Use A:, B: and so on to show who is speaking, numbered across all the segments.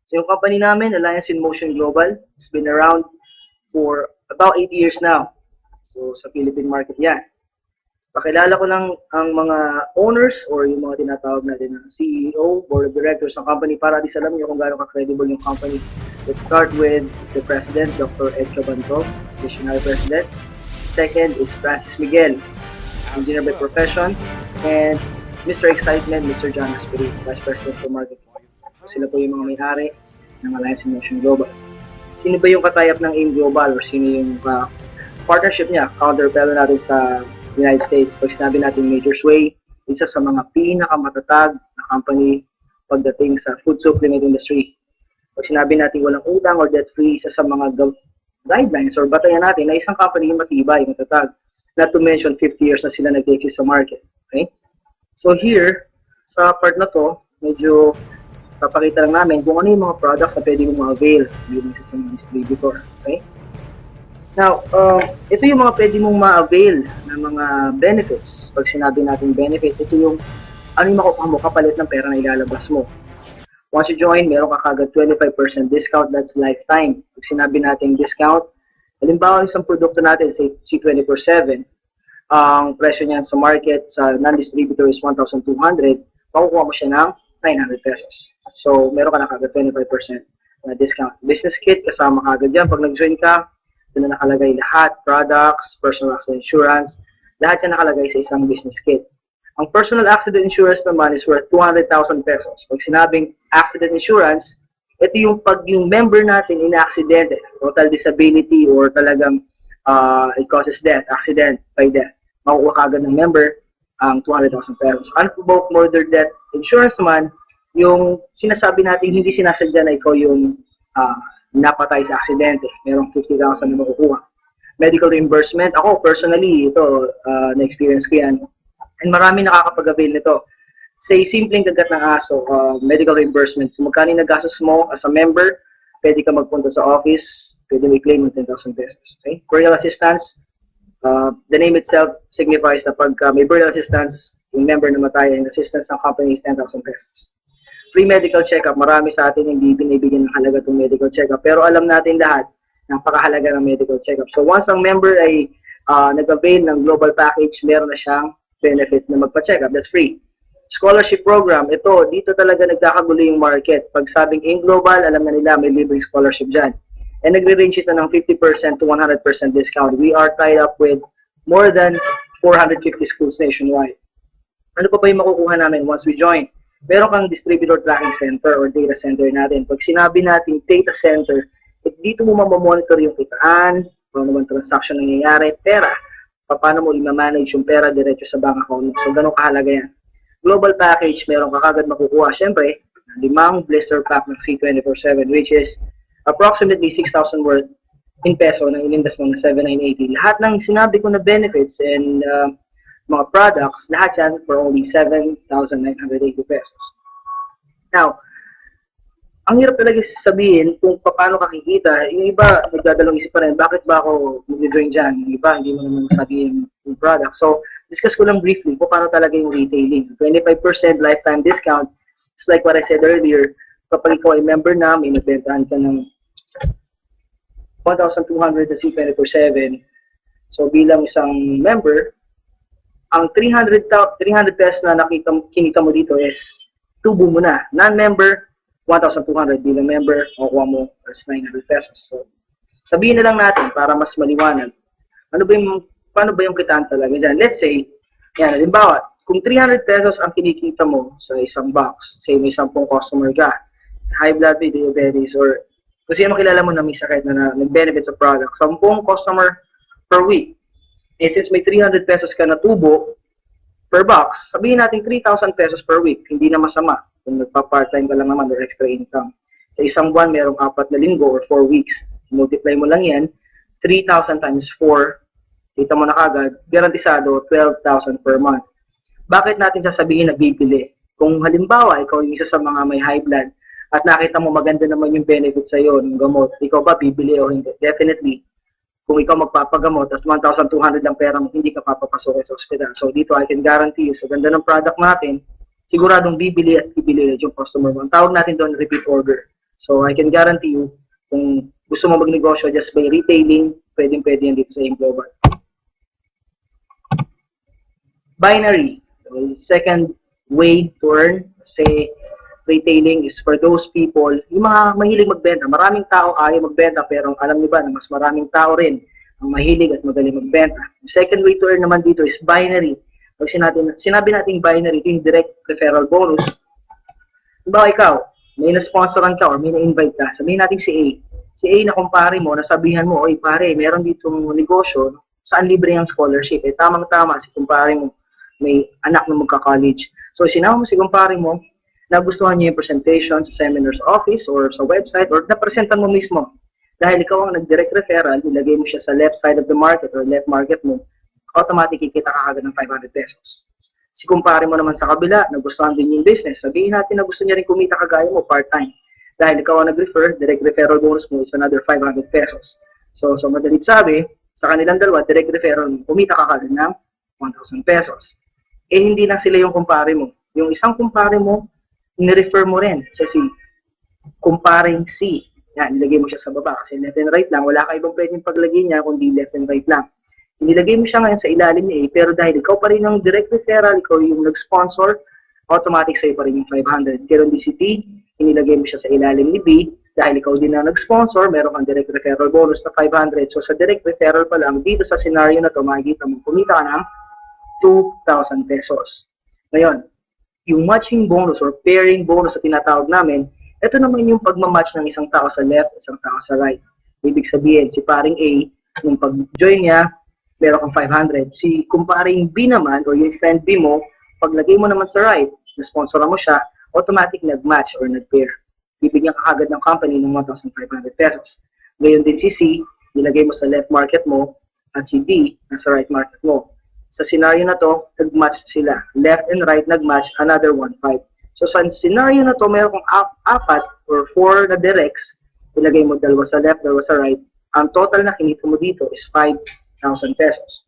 A: So yung company namin, Alliance in Motion Global, it's been around for about 8 years now. So sa Philippine market yan. Pakilala ko lang ang mga owners or yung mga tinatawag natin na CEO, Board of Directors ng company para at least alam niyo kung gaano ka-credible yung company. Let's start with the President, Dr. Ed Cabantog, Visionary President. Second is Francis Miguel, Engineer by profession. And Mr. Excitement, Mr. John Asperi, Vice President for Marketing. So sila po yung mga may-ari ng Alliance in Motion Global. Sino ba yung katayap ng AIM Global or sino yung partnership niya, counterpart natin sa United States? Pag sinabi natin Major Sway, isa sa mga pinakamatatag na company pagdating sa food supplement industry. Pag sinabi natin walang utang or debt-free, isa sa mga guidelines or batayan natin na isang company yung matibay, matatag. Not to mention, 50 years na sila nag-exist sa market. Okay? So here, sa part na to, medyo papakita lang namin kung ano yung mga products na pwede mong ma-avail bilang sa mga distributor. Okay? Now, ito yung mga pwede mong ma-avail ng mga benefits. Pag sinabi natin benefits, ito yung ano yung makukuha mo kapalit ng pera na ilalabas mo. Once you join, meron ka kagad 25% discount, that's lifetime. Pag sinabi natin discount, halimbawa isang produkto natin, say C24/7, ang presyo niyan sa market, sa non-distributor is 1,200, makukuha mo siya ng 900 pesos. So, meron ka na kagad 25% na discount. Business kit, kasama kagad dyan. Pag nag-join ka, doon na nakalagay lahat, products, personal accident insurance, lahat yan nakalagay sa isang business kit. Ang personal accident insurance naman is worth 200,000 pesos. Pag sinabing accident insurance, ito yung pag yung member natin in-accidente, total disability or talagang it causes death, accident by death. Makukuha kagad ng member ang 200,000 pesos. Unprovoked murder death insurance naman, yung sinasabi natin hindi sinasadya na ikaw yung napatay sa aksidente. Merong 50,000 na makukuha. Medical reimbursement, ako personally, ito, na-experience ko yan. And marami nakakapag-avail nito. Say, simpleng kagat ng aso, medical reimbursement. Kung magkano yung nagastos mo as a member, pwede ka magpunta sa office, pwede may claim ng 10,000 pesos. Okay? Burial assistance, the name itself signifies na pag may burial assistance, yung member na matay, yung assistance ng company is 10,000 pesos. Free medical check-up, marami sa atin hindi binibigyan ng halaga itong medical check-up. Pero alam natin lahat, napakahalaga ng medical check-up. So once ang member ay nag-avail ng global package, meron na siyang benefit na magpa-check-up. That's free. Scholarship program, ito, dito talaga nagkakagulo yung market. Pag sabing in global, alam na nila may libreng scholarship dyan. And nagre-range ito ng 50% to 100% discount. We are tied up with more than 450 schools nationwide. Ano pa ba yung makukuha namin once we join? Meron kang distributor tracking center or data center natin. Pag sinabi natin data center, dito mo mamamonitor yung kitaan, paano naman transaction nangyayari, pera, paano mo i-manage yung pera diretso sa bank account mo. So, ganun kahalaga yan. Global package, meron ka kagad makukuha. Siyempre, 5 blister pack ng C24/7, which is approximately 6,000 worth in peso na inindas mo ng 7,980. Lahat ng sinabi ko na benefits and mga products, lahat yan for only 7,980 pesos. Now, ang hirap talaga sabihin kung paano kakikita. Yung iba, nagdadalong isip pa rin, bakit ba ako mag-join dyan? Yung iba, hindi mo naman sabihin yung product. So, discuss ko lang briefly kung paano talaga yung retailing. 25% lifetime discount. It's like what I said earlier, kapag ikaw ay member na, may nagbentahan ka ng 1,200 na C24/7. So, bilang isang member, ang 300 pesos na kinita mo dito is tubo mo na. Non-member, 1,200. Bilang member, makukuha mo as 900 pesos. So, sabihin na lang natin para mas maliwanag. Paano ba yung kitaan talaga dyan? Let's say, yan, halimbawa, kung 300 pesos ang kinikita mo sa isang box, say may 10 customer ka, high blood, diabetes, or kasi makilala mo na may sakit na nag-benefit sa product, 10 customer per week. Eh, since may 300 pesos ka na tubo per box, sabihin natin 3,000 pesos per week. Hindi na masama kung nagpa-part-time ka lang naman or extra income. Sa isang buwan, merong 4 na linggo or 4 weeks. Multiply mo lang yan, 3,000 times 4, kita mo na kagad, garantisado 12,000 per month. Bakit natin sasabihin na bibili? Kung halimbawa, ikaw yung isa sa mga may high blood at nakita mo maganda naman yung benefit sa'yo ng gamot, ikaw ba bibili o hindi? Definitely. Kung ikaw magpapagamot at 1,200 lang pera mo, hindi ka papapasok sa ospital. So dito, I can guarantee you, sa ganda ng product natin, siguradong bibili at bibili yung customer mo. Ang tawag natin doon, repeat order. So I can guarantee you, kung gusto mo magnegosyo just by retailing, pwedeng-pwede yan dito sa AIM Global. Binary, second way to earn, kasi retailing is for those people, yung mga mahilig magbenta. Maraming tao ayaw magbenta, pero alam niyo ba na mas maraming tao rin ang mahilig at magaling magbenta. The second way to earn naman dito is binary. Pag sinabi natin binary, ito yung direct referral bonus. Diba ikaw, may na-sponsoran ka or may na-invite ka, sabihin natin si A. Si A na kumpare mo, nasabihan mo, oy pare, meron ditong negosyo, saan libre ang scholarship? Eh, tamang-tama, si kumpare mo, may anak na magka-college. So, sinama mo si kumpare mo, nagustuhan niya yung presentation sa seminar's office or sa website or napresentan mo mismo. Dahil ikaw ang nag-direct referral, ilagay mo siya sa left side of the market or left market mo, automatic kikita ka agad ng 500 pesos. Si kumpare mo naman sa kabila, nagustuhan din yung business. Sabihin natin na gusto niya rin kumita kagaya mo part-time. Dahil ikaw ang nag-refer, direct referral bonus mo is another 500 pesos. So madalit sabi, sa kanilang dalawa, direct referral mo, kumita ka kagad ng 1,000 pesos. Eh, hindi lang sila yung kumpare mo. Yung isang kumpare mo, ni-refer mo rin sa si kumparing C. Yan, ilagay mo siya sa baba kasi left and right lang. Wala ka ibang pwedeng paglagay niya kundi left and right lang. Inilagay mo siya ngayon sa ilalim ni A, pero dahil ikaw pa rin yung direct referral, ikaw yung nag-sponsor, automatic sa'yo pa rin yung 500. Pero di si T, inilagay mo siya sa ilalim ni B, dahil ikaw din ang nag-sponsor, meron kang direct referral bonus na 500. So sa direct referral pa lang, dito sa scenario na to, makikita mo, kumita ka ng 2,000 pesos. Ngayon, yung matching bonus or pairing bonus na tinatawag namin, ito naman yung pagmamatch ng isang tao sa left at isang tao sa right. Ibig sabihin, si paring A, nung pag-join niya, meron kang 500. Si kumparing B naman, or yung friend B mo, paglagay mo naman sa right, na-sponsoran mo siya, automatic nag-match or nag-pair. Bibigyan ka agad ng company ng 1,500 pesos. Ngayon din si C, nilagay mo sa left market mo, at si D, nasa right market mo. Sa scenario na to, nag-match sila. Left and right nag-match, another 1,500. So sa scenario na to, meron kong apat or 4 na directs, ilagay mo dalawa sa left, dalawa sa right. Ang total na kinita mo dito is 5,000 pesos.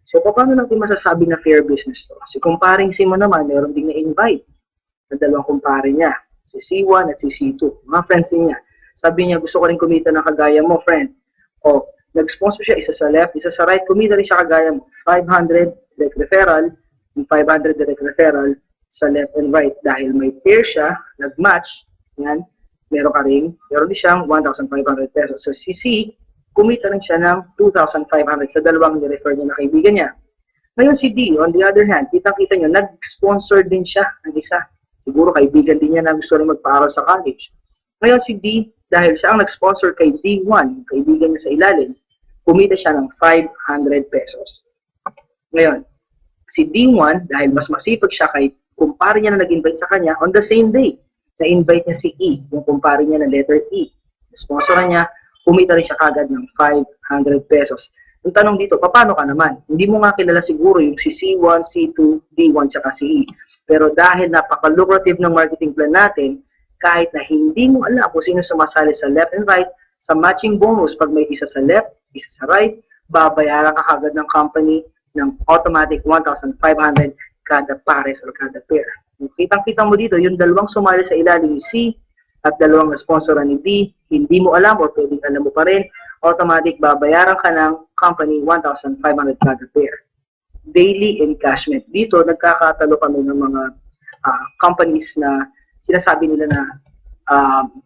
A: So paano natin masasabi na fair business to? Si kumparing C mo naman, meron ding na-invite na dalawang kumpare niya, si C1 at si C2, mga friends niya. Sabi niya, gusto ko rin kumita ng kagaya mo, friend. O, nag-sponsor siya, isa sa left, isa sa right, kumita rin siya kagaya mo. 500 direct referral, yung 500 direct referral sa left and right. Dahil may pair siya, nag-match, yan, meron din siyang 1,500 pesos. So si C, kumita rin siya ng 2,500 sa dalawang ni-refer niya na kaibigan niya. Ngayon si D, on the other hand, kita-kita nyo, nag-sponsor din siya ng isa. Siguro kaibigan din niya na gusto rin magpaaral sa college. Ngayon si D, dahil siya ang nag-sponsor kay D1, kaibigan niya sa ilalim, kumita siya ng 500 pesos. Ngayon, si D1, dahil mas masipag siya kay kumpare niya na nag-invite sa kanya, on the same day, na-invite niya si E, yung kumpare niya na letter E. Sponsoran niya, kumita rin siya kagad ng 500 pesos. Yung tanong dito, paano ka naman? Hindi mo nga kilala siguro yung si C1, C2, D1, tsaka si E. Pero dahil napaka-lucrative ng marketing plan natin, kahit na hindi mo alam kung sino sumasali sa left and right, sa matching bonus, pag may isa sa left, isa sa right, babayaran ka kagad ng company ng automatic 1,500 kada pares or kada pair. Kitang-kita mo dito, yung dalawang sumali sa ilalim ni C at dalawang na-sponsoran ni D, hindi mo alam o pwedeng alam mo pa rin, automatic babayaran ka ng company 1,500 kada pair. Daily encashment. Dito, nagkakatalo kami ng mga companies na sinasabi nila na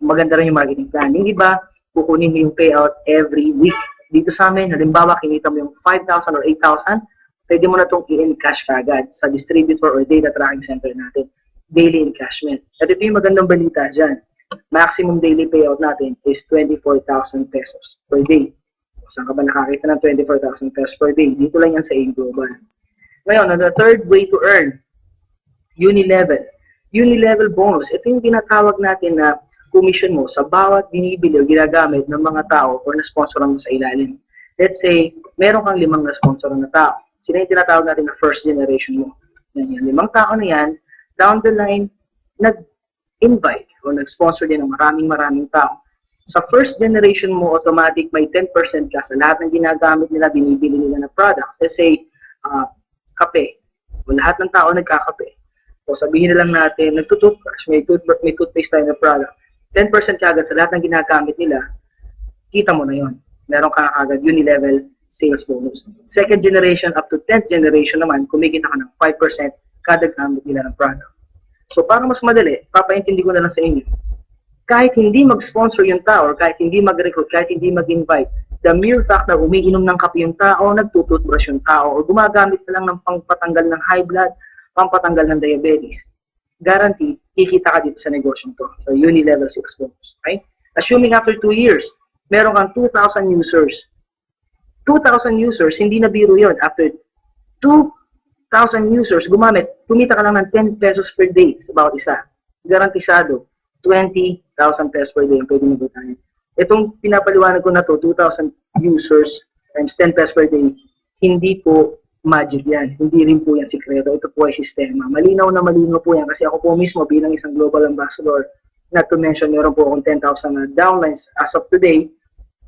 A: maganda rin yung marketing plan. Yung iba, kukunin mo yung payout every week. Dito sa amin, halimbawa, kinita mo yung 5,000 or 8,000, pwede mo na itong i-encash kagad sa distributor or data tracking center natin. Daily encashment. At ito yung magandang balita dyan. Maximum daily payout natin is 24,000 pesos per day. Saan ka ba nakakita ng 24,000 pesos per day? Dito lang yan sa AIM Global. Ngayon, the third way to earn, Unilevel. Unilevel bonus. Ito yung tinatawag natin na commission mo sa bawat binibili o ginagamit ng mga tao o na-sponsoran mo sa ilalim. Let's say, meron kang 5 na-sponsoran na tao. Sila yung tinatawag natin na first generation mo. Yan, yung 5 tao na yan, down the line, nag-invite o nag-sponsor din ng maraming tao. Sa first generation mo, automatic may 10% ka sa lahat ng ginagamit nila, binibili nila na products. Let's say, kape. O lahat ng tao nagkakape. O sabihin na lang natin, nagtutoothbrush, may toothpaste tayo na product. 10% kagad sa lahat ng ginagamit nila, kita mo na yon. Meron ka kagad uni-level sales bonus. Second generation up to 10th generation naman, kumikita ka ng 5% kada gamit nila ng product. So para mas madali, papaintindi ko na lang sa inyo. Kahit hindi mag-sponsor yung tao, or kahit hindi mag-recruit, kahit hindi mag-invite, the mere fact na umiinom ng kape yung tao, nagtututbrush yung tao, o gumagamit na lang ng pangpatanggal ng high blood, pampatanggal ng diabetes, guaranteed, kikita ka dito sa negosyong to, sa uni-level sales bonus. Okay? Assuming after 2 years, meron kang 2,000 users. 2,000 users, hindi na biro yun. After 2,000 users gumamit, kumita ka lang ng 10 pesos per day sa bawat isa. Garantisado, 20,000 pesos per day ang pwede magutahin. Itong pinapaliwanag ko na to, 2,000 users times 10 pesos per day, hindi po magic yan. Hindi rin po yan sikreto. Ito po ay sistema. Malinaw na malinaw po yan kasi ako po mismo bilang isang global ambassador, not to mention, meron po akong 10,000 downlines as of today,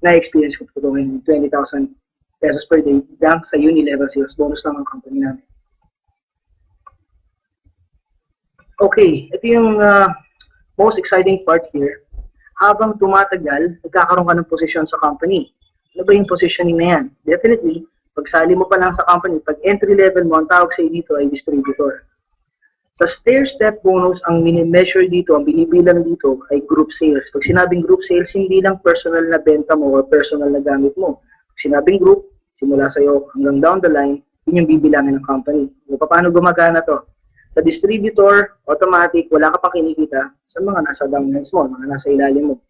A: na-experience ko po ito ngayon, 20,000 pesos per day lang sa uni-level sales bonus lang ang company namin. Okay, ito yung most exciting part here. Habang tumatagal, nagkakaroon ka ng posisyon sa company. Ano ba yung positioning na yan? Definitely, pagsali mo pa lang sa company, pag entry level mo, ang tawag sa'yo dito ay distributor. Sa stair-step bonus, ang mini-measure dito, ang binibilang dito ay group sales. Pag sinabing group sales, hindi lang personal na benta mo o personal na gamit mo. Pag sinabing group, simula sa'yo hanggang down the line, yun yung bibilangin ng company. O paano gumagana to? Sa distributor, automatic, wala ka pang kinikita sa mga nasa downlines mo, mga nasa ilalim mo.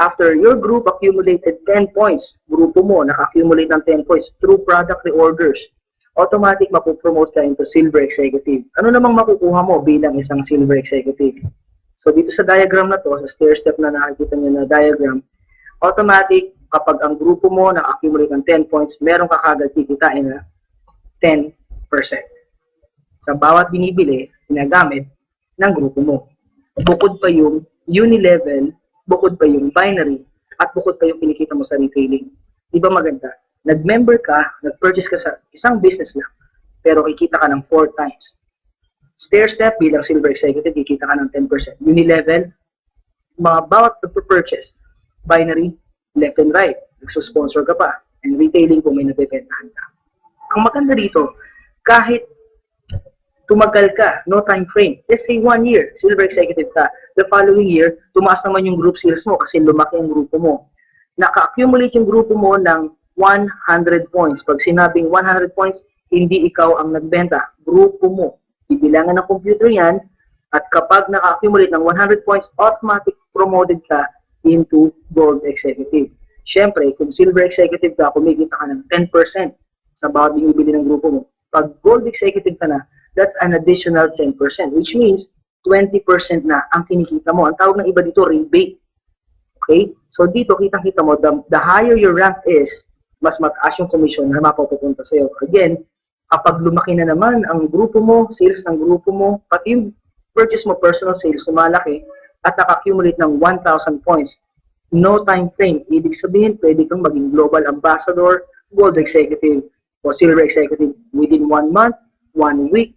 A: After your group accumulated 10 points, grupo mo naka-accumulate ng 10 points through product reorders, automatic mapupromote ka into silver executive. Ano namang makukuha mo bilang isang silver executive? So dito sa diagram na to, sa stair step na nakikita nyo na diagram, automatic kapag ang grupo mo na-accumulate ng 10 points, meron ka kagad kikitain na 10%. Sa bawat binibili, ginagamit ng grupo mo. Bukod pa yung uni-level, bukod pa yung binary, at bukod pa yung kinikita mo sa retailing. Di ba maganda? Nag-member ka, nag-purchase ka sa isang business lang, pero kikita ka ng 4 times. Stair step bilang silver executive, kikita ka ng 10%. Uni-level, mga bawat purchase, binary, left and right, nagsusponsor ka pa, and retailing kung may nabibentahan ka. Ang maganda dito, kahit tumagal ka, no time frame, let's say 1 year, silver executive ka, the following year, tumaas naman yung group sales mo kasi lumaki ang grupo mo. Naka-accumulate yung grupo mo ng 100 points. Pag sinabing 100 points, hindi ikaw ang nagbenta, grupo mo. Ibilangan ng computer yan, at kapag naka-accumulate ng 100 points, automatic promoted ka into gold executive. Siyempre, kung silver executive ka, kumikita ka ng 10% sa bawat binibili ng grupo mo. Pag gold executive ka na, that's an additional 10%, which means 20% na ang kinikita mo. Ang tawag ng iba dito, rebate. Okay? So dito, kitang-kita mo, the higher your rank is, mas mataas yung commission na mapupunta sa'yo. Again, kapag lumaki na naman ang grupo mo, sales ng grupo mo, pati yung purchase mo, personal sales, lumalaki, at naka-accumulate ng 1,000 points, no time frame. Ibig sabihin, pwede kang maging global ambassador, gold executive, o silver executive within 1 month, 1 week,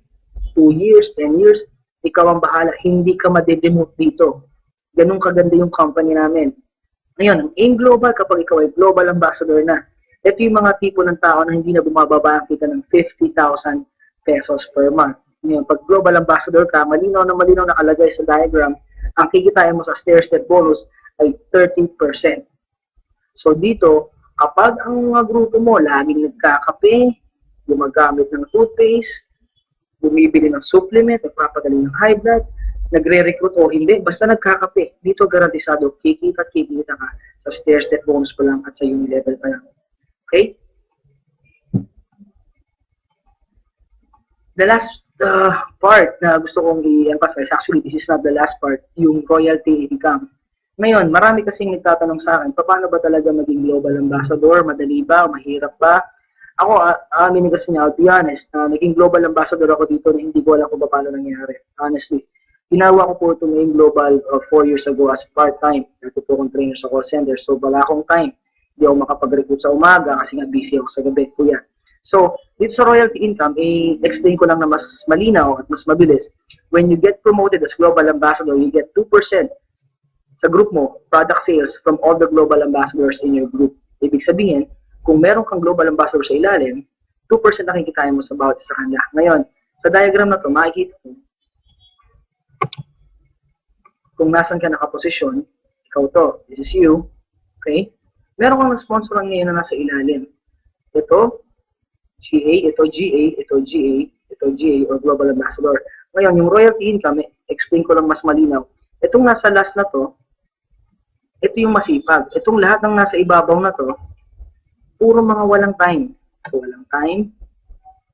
A: 2 years, 10 years, ikaw ang bahala. Hindi ka madedemote dito. Ganun kaganda yung company namin. Ngayon, ang AIM Global, kapag ikaw ay global ambassador na, ito yung mga tipo ng tao na hindi na bumababa ang kita ng 50,000 pesos per month. Ngayon, pag global ambassador ka, malinaw na nakalagay sa diagram, ang kikitain mo sa stair-step bonus ay 30%. So dito, kapag ang mga grupo mo laging nagkakape, gumagamit ng toothpaste, bumibili ng supplement, nagpapagaling ng high blood, nagre-recruit o hindi, basta nagkakape, dito garantisado, kikita ka sa stair-step bonus pa lang at sa uni-level pa lang. Okay? The last part na gusto kong i-emphasize, actually this is not the last part, yung royalty income. Ngayon, marami kasing nagtatanong sa akin, paano ba talaga maging global ambassador? Madali ba? Mahirap ba? Ako, aminin kasi niya, to be honest, naging global ambassador ako dito na hindi ko alam kung paano nangyari. Honestly, ginawa ko po ito ngayong global 4 years ago as part-time. Dito po akong trainer sa call center, so wala akong time. Hindi ako makapag-recruit sa umaga kasi nga busy ako sa gabi po yan. So, dito sa royalty income, i-explain ko lang na mas malinaw at mas mabilis. When you get promoted as global ambassador, you get 2% sa group mo, product sales from all the global ambassadors in your group. Ibig sabihin, kung meron kang global ambassador sa ilalim, 2% na kikitain mo sa bawat isa kanila. Ngayon, sa diagram na to, makikita mo kung nasan ka nakaposisyon, ikaw to, this is you, okay? Meron kang sponsor ngayon na nasa ilalim. Ito, GA, ito GA, ito GA, ito GA, or Global Ambassador. Ngayon, yung royalty income, explain ko lang mas malinaw. Itong nasa last na to, ito yung masipag. Itong lahat ng nasa ibabaw na to, puro mga walang time. So, walang time,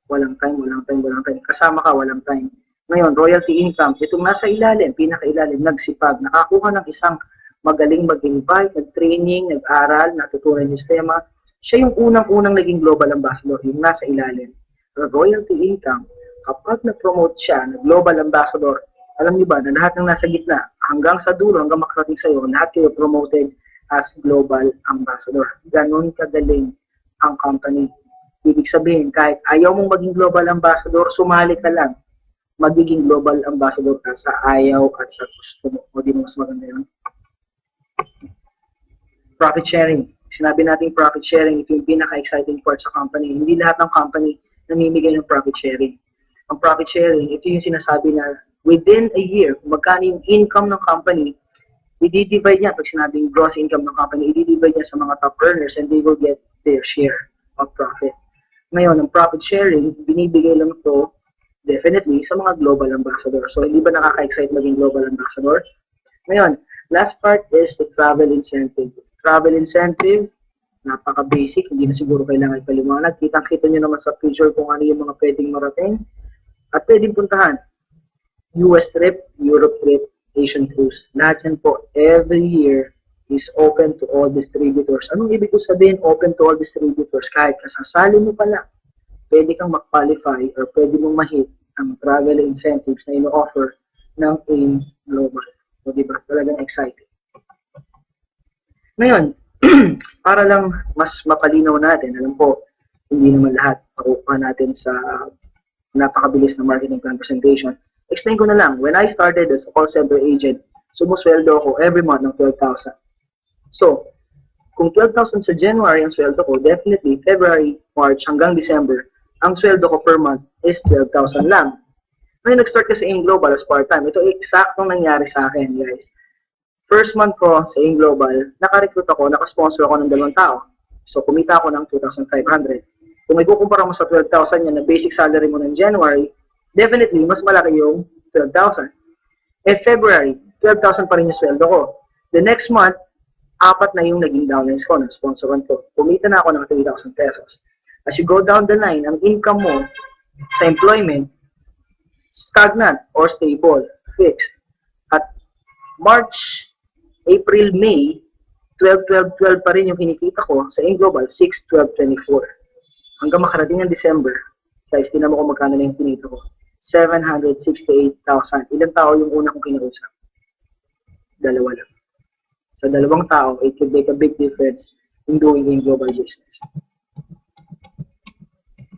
A: walang time, walang time, walang time. Kasama ka, walang time. Ngayon, royalty income, itong nasa ilalim, pinakailalim, nagsipag, nakakuha ng isang magaling mag-invite, nag-training, nag-aral, natutunan yung sistema. Siya yung unang-unang naging global ambassador, yung nasa ilalim. Pero royalty income, kapag na-promote siya na global ambassador, alam niyo ba na lahat ng nasa gitna, hanggang sa dulo, hanggang makarating sa'yo, lahat kayo promoted as global ambassador. Ganon kagaling ang company. Ibig sabihin, kahit ayaw mong maging global ambassador, sumali ka lang. Magiging global ambassador ka sa ayaw at sa gusto mo. O di mo mas maganda yun? Profit sharing. Sinabi natin profit sharing, ito yung pinaka-exciting part sa company. Hindi lahat ng company namimigay ng profit sharing. Ang profit sharing, ito yung sinasabi na within a year, kung magkano yung income ng company, i-divide niya, pag sinabing gross income ng company, i-divide niya sa mga top earners and they will get their share of profit. Ngayon, ang profit sharing, binibigay lang ito definitely sa mga global ambassador. So, hindi ba nakaka-excite maging global ambassador? Ngayon, last part is the travel incentive. Travel incentive, napaka-basic, hindi na siguro kailangan ipaliwanag. Kitang-kita nyo naman sa picture kung ano yung mga pwedeng marating at pwedeng puntahan. US trip, Europe trip, Asian cruise. Lahat yan po, every year is open to all distributors. Anong ibig ko sabihin, open to all distributors? Kahit kasasali mo pala, pwede kang mag-qualify or pwede mong ma-hit ang travel incentives na ino-offer ng AIM Global. So, diba? Talagang exciting. Ngayon, para lang mas mapalinaw natin, alam po, hindi naman lahat makukuha natin sa napakabilis na marketing plan presentation. Explain ko na lang, when I started as a call center agent, sumusweldo ako every month ng 12,000. So, kung 12,000 sa January ang sweldo ko, definitely February, March hanggang December, ang sweldo ko per month is 12,000 lang. Ngayon, nag-start kasi AIM Global as part-time. Ito eksaktong nangyari sa akin, guys. First month ko sa AIM Global, naka-recruit ako, naka-sponsor ako ng 2 tao. So, kumita ako ng 2,500. Kung may kukumpara mo sa 12,000 yan na basic salary mo ng January, definitely, mas malaki yung 12,000. February, 12,000 pa rin yung sweldo ko. The next month, 4 na yung naging downlines ko, na-sponsoran ko. Kumita na ako ng 3,000 pesos. As you go down the line, ang income mo sa employment, stagnant or stable, fixed. At March, April, May, 12 pa rin yung kinikita ko sa AIM Global, 6, 12, 24. Hanggang makarating ng December, guys, tinan mo kung magkano na yung kinita ko. 768,000. Ilang tao yung una kong kinausap? 2 lang. Sa 2 tao, it could make a big difference in doing AIM Global business.